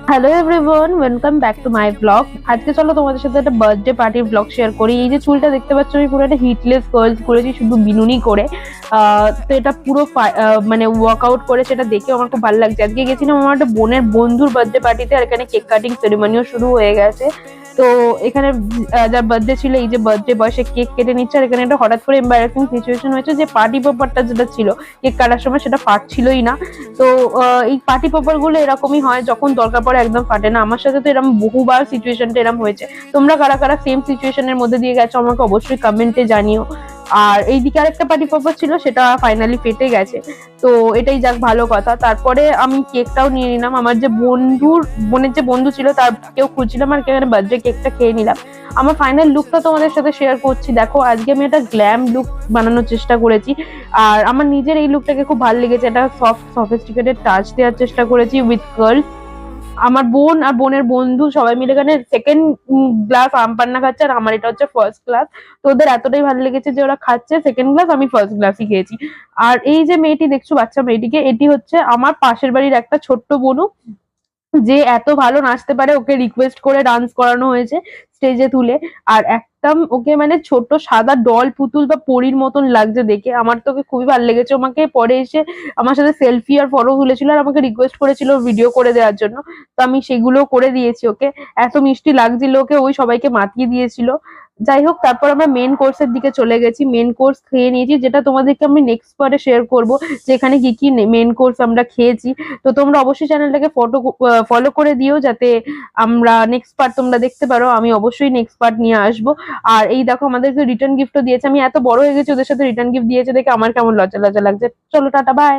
Hello everyone, welcome back to my blog. আজকে চলো তোমাদের সাথে একটা বার্থডে পার্টির ব্লগ শেয়ার করি। এই যে চুলটা দেখতে পাচ্ছ, আমি পুরো একটা হিটলেস কার্লস করেছি, শুধু বিনুনি করে। তো এটা পুরো মানে ওয়ার্কআউট করে, সেটা দেখে আমার খুব ভালো লাগছে। আজকে গেছিলাম আমার একটা বোনের বন্ধুর বার্থডে পার্টিতে, আর এখানে কেক কাটিং সেরিমনিও শুরু হয়ে গেছে। তো এখানে যার বার্থডে ছিল, এই যে বার্থডে বয়সে কেক কেটে নিচ্ছে। আর এখানে একটা হঠাৎ করে এম্বারাসিং সিচুয়েশন হয়েছে যে পার্টি পেপারটা যেটা ছিল কেক কাটার সময়, সেটা ফাটছিলই না। তো এই পার্টি পেপার গুলো এরকমই হয়, যখন দরকার পড়ে একদম ফাটে না। আমার সাথে তো এরকম বহুবার সিচুয়েশনটা এরকম হয়েছে। তোমরা কারা কারা সেম সিচুয়েশনের মধ্যে দিয়ে গেছো আমাকে অবশ্যই কমেন্টে জানিও। আর এইদিকে আরেকটা পার্টি পেপার ছিল, সেটা ফাইনালি ফেটে গেছে। তো এটাই যাক ভালো কথা। তারপরে আমি কেকটাও নিয়ে নিলাম। আমার যে বোনের যে বন্ধু ছিল, তার কেউ খুঁজছিলাম, আর কেউ বার্থডে কেকটা খেয়ে নিলাম। আমার ফাইনাল লুকটা তোমাদের সাথে শেয়ার করছি। দেখো, আজকে আমি একটা গ্ল্যাম লুক বানানোর চেষ্টা করেছি। আর আমার নিজের এই লুকটাকে খুব ভালো লেগেছে। একটা সফট সফিস্টিকেটেড টাচ দেওয়ার চেষ্টা করেছি উইথ কার্ল। আমার বোন আর বোনের বন্ধু সবাই মিলে এখানে সেকেন্ড গ্লাস আম পান্না খাচ্ছে, আর আমার এটা হচ্ছে ফার্স্ট গ্লাস। তো ওদের এতটাই ভালো লেগেছে যে ওরা খাচ্ছে সেকেন্ড গ্লাস, আমি ফার্স্ট গ্লাসই খেয়েছি। আর এই যে মেয়েটি দেখছো, বাচ্চা মেয়েটিকে, এটি হচ্ছে আমার পাশের বাড়ির একটা ছোট্ট বোনু, যে এত ভালো নাচতে পারে। ওকে রিকোয়েস্ট করে ডান্স করানো হয়েছে স্টেজে তুলে। আর একদম ওকে মানে ছোট সাদা ডল পুতুল বা পরীর মতন লাগছে দেখে। আমার তো ওকে খুবই ভালো লেগেছে। আমাকে পরে এসে আমার সাথে সেলফি আর ফটো তুলেছিল, আর আমাকে রিকোয়েস্ট করেছিল ভিডিও করে দেওয়ার জন্য। তো আমি সেগুলো করে দিয়েছি ওকে। এত মিষ্টি লাগছিল ওকে, ওই সবাইকে মাতিয়ে দিয়েছিল। যাই হোক, তারপর আমরা মেন কোর্সের দিকে চলে গেছি। মেন কোর্স খেয়ে নিয়েছি, যেটা তোমাদেরকে আমি নেক্সট পার্টে শেয়ার করবো যে এখানে কি কি মেন কোর্স আমরা খেয়েছি। তো তোমরা অবশ্যই চ্যানেলটাকে ফলো করে দিও, যাতে আমরা নেক্সট পার্ট তোমরা দেখতে পারো। আমি অবশ্যই নেক্সট পার্ট নিয়ে আসবো। আর এই দেখো, আমাদেরকে রিটার্ন গিফটও দিয়েছে। আমি এত বড় হয়ে গেছি, ওদের সাথে রিটার্ন গিফট দিয়েছে দেখে আমার কেমন লজ্জা লজ্জা লাগছে। চলো, টাটা, বাই।